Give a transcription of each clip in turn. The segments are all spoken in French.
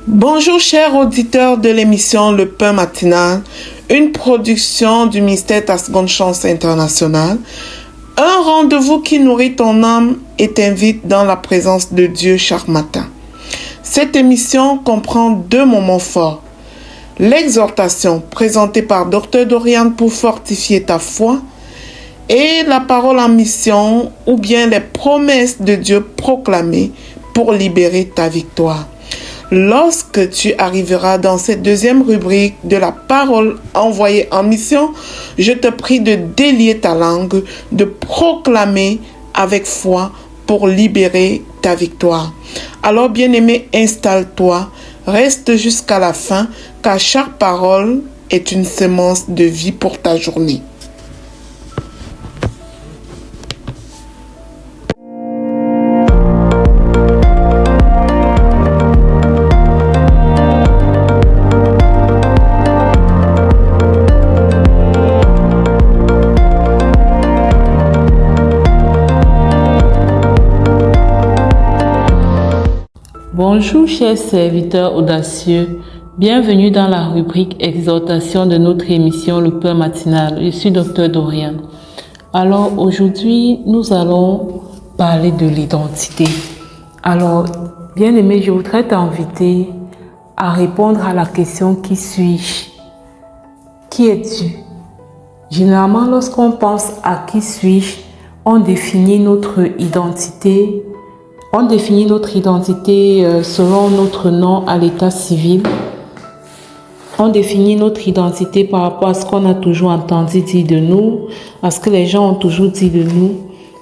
Bonjour chers auditeurs de l'émission Le Pain Matinal, une production du ministère Ta Seconde Chance International, un rendez-vous qui nourrit ton âme et t'invite dans la présence de Dieu chaque matin. Cette émission comprend 2 moments forts. L'exhortation présentée par Dr Dorian pour fortifier ta foi et la parole en mission ou bien les promesses de Dieu proclamées pour libérer ta victoire. Lorsque tu arriveras dans cette 2e rubrique de la parole envoyée en mission, je te prie de délier ta langue, de proclamer avec foi pour libérer ta victoire. Alors, bien-aimé, installe-toi, reste jusqu'à la fin, car chaque parole est une semence de vie pour ta journée. Bonjour chers serviteurs audacieux, bienvenue dans la rubrique exhortation de notre émission Le Pain Matinal. Je suis Dr Dorian. Alors aujourd'hui, nous allons parler de l'identité. Alors, bien-aimé, je voudrais t'inviter à répondre à la question « Qui suis-je » ? Qui es-tu ? Généralement, lorsqu'on pense à « Qui suis-je », on définit notre identité. On définit notre identité selon notre nom à l'état civil. On définit notre identité par rapport à ce qu'on a toujours entendu dire de nous, à ce que les gens ont toujours dit de nous.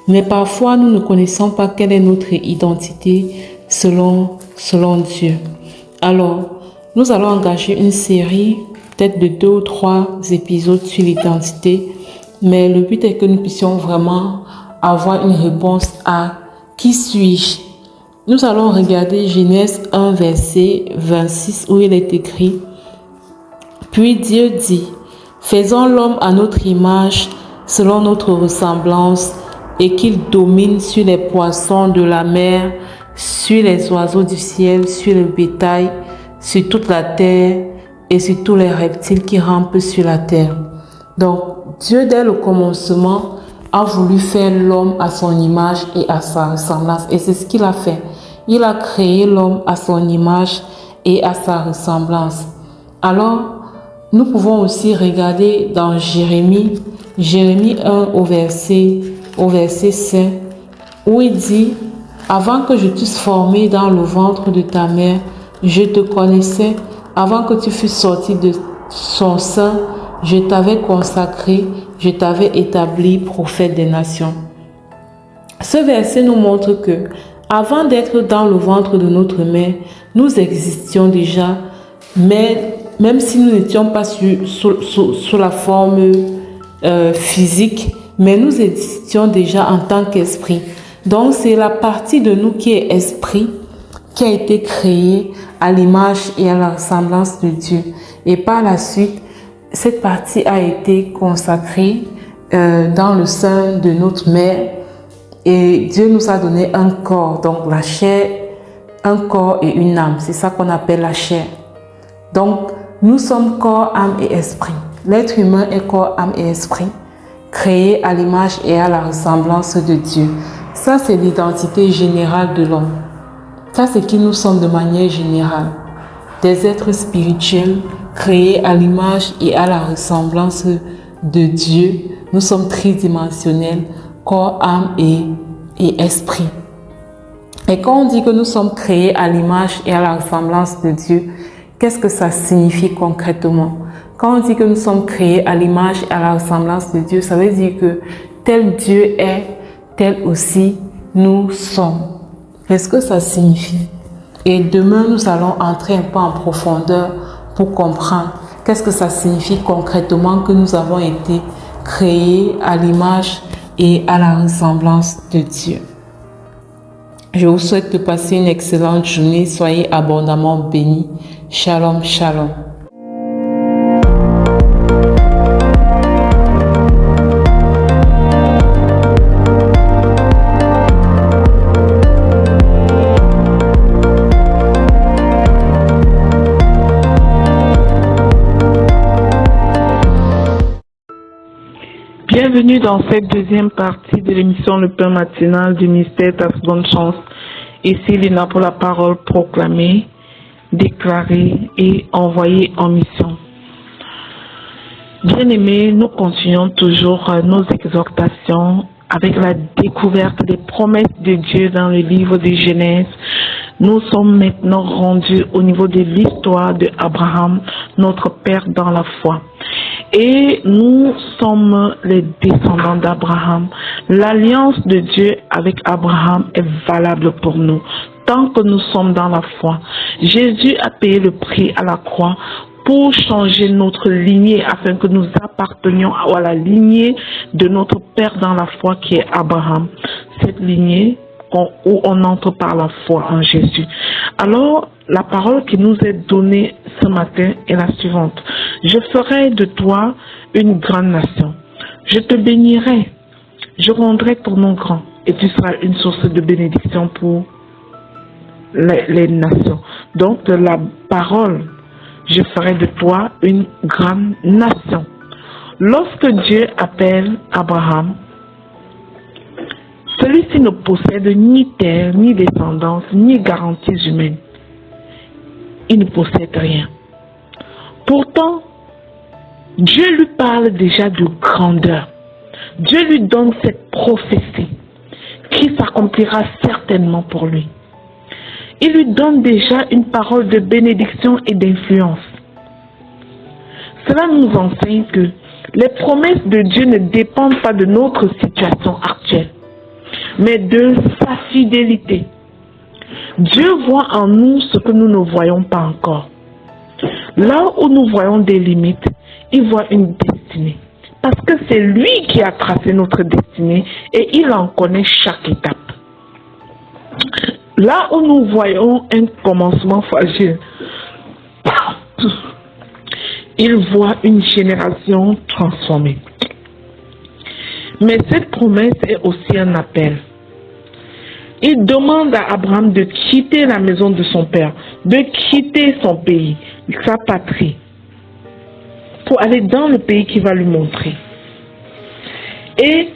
Mais parfois, nous ne connaissons pas quelle est notre identité selon Dieu. Alors, nous allons engager une série, peut-être de 2 ou 3 épisodes sur l'identité. Mais le but est que nous puissions vraiment avoir une réponse à qui suis-je? Nous allons regarder Genèse 1, verset 26, où il est écrit « Puis Dieu dit, faisons l'homme à notre image, selon notre ressemblance, et qu'il domine sur les poissons de la mer, sur les oiseaux du ciel, sur le bétail, sur toute la terre, et sur tous les reptiles qui rampent sur la terre. » Donc, Dieu, dès le commencement, a voulu faire l'homme à son image et à sa ressemblance. Et c'est ce qu'il a fait. Il a créé l'homme à son image et à sa ressemblance. Alors, nous pouvons aussi regarder dans Jérémie 1 au verset 5, où il dit « Avant que je t'eusse formé dans le ventre de ta mère, je te connaissais. Avant que tu fusses sorti de son sein, je t'avais consacré, je t'avais établi prophète des nations. » Ce verset nous montre que, avant d'être dans le ventre de notre mère, nous existions déjà, mais même si nous n'étions pas sous la forme physique, mais nous existions déjà en tant qu'esprit. Donc c'est la partie de nous qui est esprit, qui a été créée à l'image et à la ressemblance de Dieu. Et par la suite, cette partie a été consacrée dans le sein de notre mère et Dieu nous a donné un corps, donc la chair, un corps et une âme. C'est ça qu'on appelle la chair. Donc, nous sommes corps, âme et esprit. L'être humain est corps, âme et esprit, créé à l'image et à la ressemblance de Dieu. Ça, c'est l'identité générale de l'homme. Ça, c'est qui nous sommes de manière générale. Des êtres spirituels, créés à l'image et à la ressemblance de Dieu. Nous sommes tridimensionnels, corps, âme et esprit. Et quand on dit que nous sommes créés à l'image et à la ressemblance de Dieu, qu'est-ce que ça signifie concrètement? Quand on dit que nous sommes créés à l'image et à la ressemblance de Dieu, ça veut dire que tel Dieu est, tel aussi nous sommes. Qu'est-ce que ça signifie? Et demain, nous allons entrer un peu en profondeur pour comprendre qu'est-ce que ça signifie concrètement que nous avons été créés à l'image et à la ressemblance de Dieu. Je vous souhaite de passer une excellente journée. Soyez abondamment bénis. Shalom, shalom. Bienvenue dans cette deuxième partie de l'émission Le Pain matinal du ministère Ta Seconde Chance. Ici, Lina pour la parole proclamée, déclarée et envoyée en mission. Bien-aimés, nous continuons toujours nos exhortations avec la découverte des promesses de Dieu dans le livre de Genèse. Nous sommes maintenant rendus au niveau de l'histoire d'Abraham, notre père dans la foi. Et nous sommes les descendants d'Abraham. L'alliance de Dieu avec Abraham est valable pour nous, tant que nous sommes dans la foi. Jésus a payé le prix à la croix pour changer notre lignée, afin que nous appartenions à la lignée de notre Père dans la foi qui est Abraham. Cette lignée où on entre par la foi en Jésus. Alors, la parole qui nous est donnée ce matin est la suivante. Je ferai de toi une grande nation. Je te bénirai. Je rendrai ton nom grand et tu seras une source de bénédiction pour les nations. Donc, de la parole, je ferai de toi une grande nation. Lorsque Dieu appelle Abraham, celui-ci ne possède ni terre, ni descendance, ni garanties humaines. Il ne possède rien. Pourtant, Dieu lui parle déjà de grandeur. Dieu lui donne cette prophétie qui s'accomplira certainement pour lui. Il lui donne déjà une parole de bénédiction et d'influence. Cela nous enseigne que les promesses de Dieu ne dépendent pas de notre situation actuelle, mais de sa fidélité. Dieu voit en nous ce que nous ne voyons pas encore. Là où nous voyons des limites, il voit une destinée. Parce que c'est lui qui a tracé notre destinée et il en connaît chaque étape. Là où nous voyons un commencement fragile, il voit une génération transformée. Mais cette promesse est aussi un appel. Il demande à Abraham de quitter la maison de son père, de quitter son pays, sa patrie, pour aller dans le pays qu'il va lui montrer. Et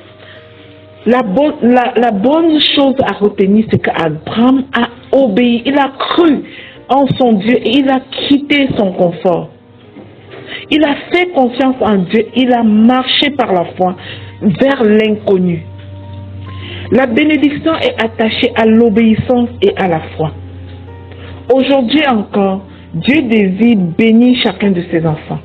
la bonne chose à retenir, c'est qu'Abraham a obéi, il a cru en son Dieu et il a quitté son confort. Il a fait confiance en Dieu, il a marché par la foi vers l'inconnu. La bénédiction est attachée à l'obéissance et à la foi. Aujourd'hui encore, Dieu désire bénir chacun de ses enfants,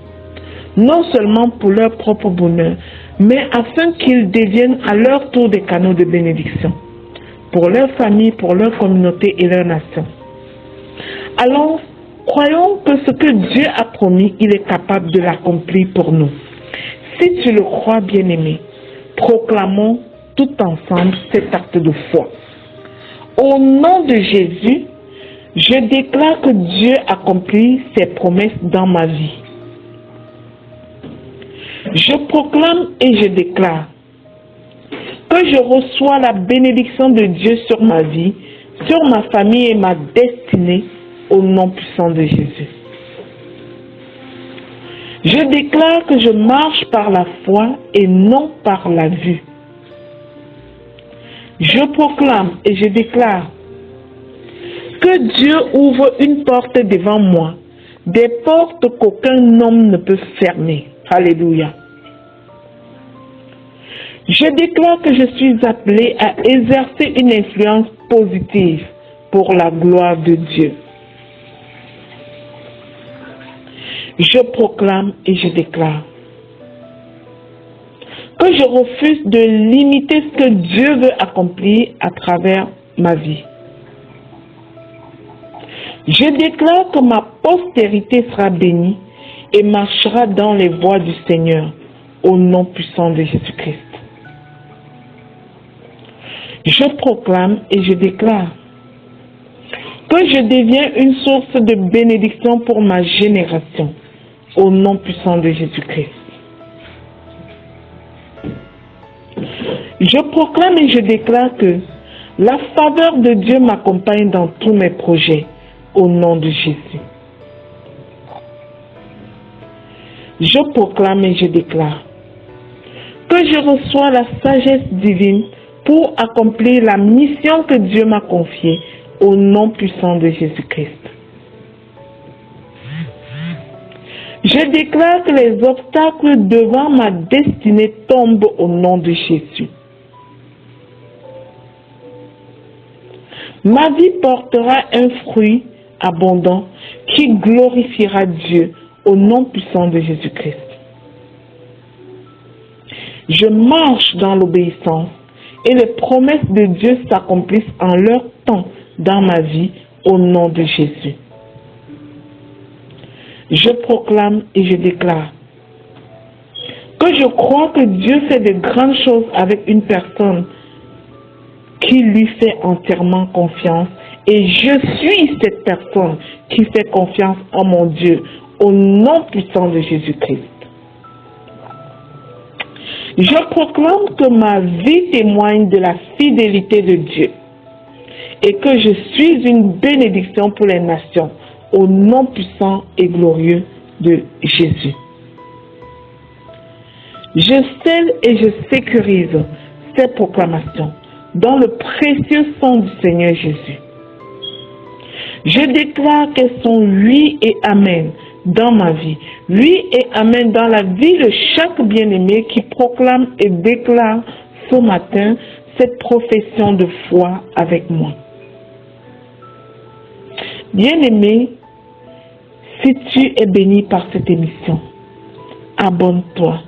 non seulement pour leur propre bonheur, mais afin qu'ils deviennent à leur tour des canaux de bénédiction, pour leur famille, pour leur communauté et leur nation. Alors, croyons que ce que Dieu a promis, il est capable de l'accomplir pour nous. Si tu le crois, bien-aimé, proclamons tout ensemble cet acte de foi. Au nom de Jésus, je déclare que Dieu accomplit ses promesses dans ma vie. Je proclame et je déclare que je reçois la bénédiction de Dieu sur ma vie, sur ma famille et ma destinée, au nom puissant de Jésus. Je déclare que je marche par la foi et non par la vue. Je proclame et je déclare que Dieu ouvre une porte devant moi, des portes qu'aucun homme ne peut fermer. Alléluia. Je déclare que je suis appelé à exercer une influence positive pour la gloire de Dieu. Je proclame et je déclare que je refuse de limiter ce que Dieu veut accomplir à travers ma vie. Je déclare que ma postérité sera bénie et marchera dans les voies du Seigneur, au nom puissant de Jésus-Christ. Je proclame et je déclare que je deviens une source de bénédiction pour ma génération, au nom puissant de Jésus-Christ. Je proclame et je déclare que la faveur de Dieu m'accompagne dans tous mes projets, au nom de Jésus. Je proclame et je déclare que je reçois la sagesse divine pour accomplir la mission que Dieu m'a confiée au nom puissant de Jésus-Christ. Je déclare que les obstacles devant ma destinée tombent au nom de Jésus. Ma vie portera un fruit abondant qui glorifiera Dieu au nom puissant de Jésus-Christ. Je marche dans l'obéissance et les promesses de Dieu s'accomplissent en leur temps dans ma vie au nom de Jésus. Je proclame et je déclare que je crois que Dieu fait de grandes choses avec une personne qui lui fait entièrement confiance et je suis cette personne qui fait confiance en mon Dieu au nom puissant de Jésus-Christ. Je proclame que ma vie témoigne de la fidélité de Dieu et que je suis une bénédiction pour les nations au nom puissant et glorieux de Jésus. Je scelle et je sécurise ces proclamations dans le précieux sang du Seigneur Jésus. Je déclare qu'elles sont oui et amen dans ma vie, oui et amen dans la vie de chaque bien-aimé qui proclame et déclare ce matin cette profession de foi avec moi. Bien-aimé, si tu es béni par cette émission, abonne-toi.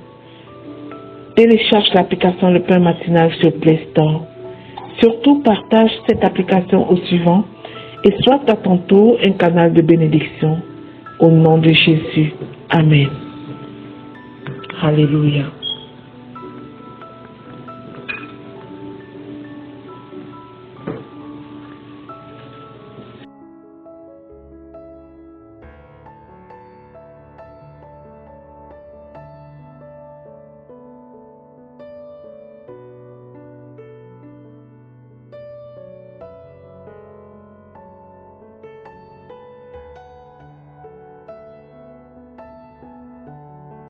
Télécharge l'application Le Pain Matinal sur Play Store. Surtout, partage cette application au suivant et sois à ton tour un canal de bénédiction. Au nom de Jésus. Amen. Alléluia.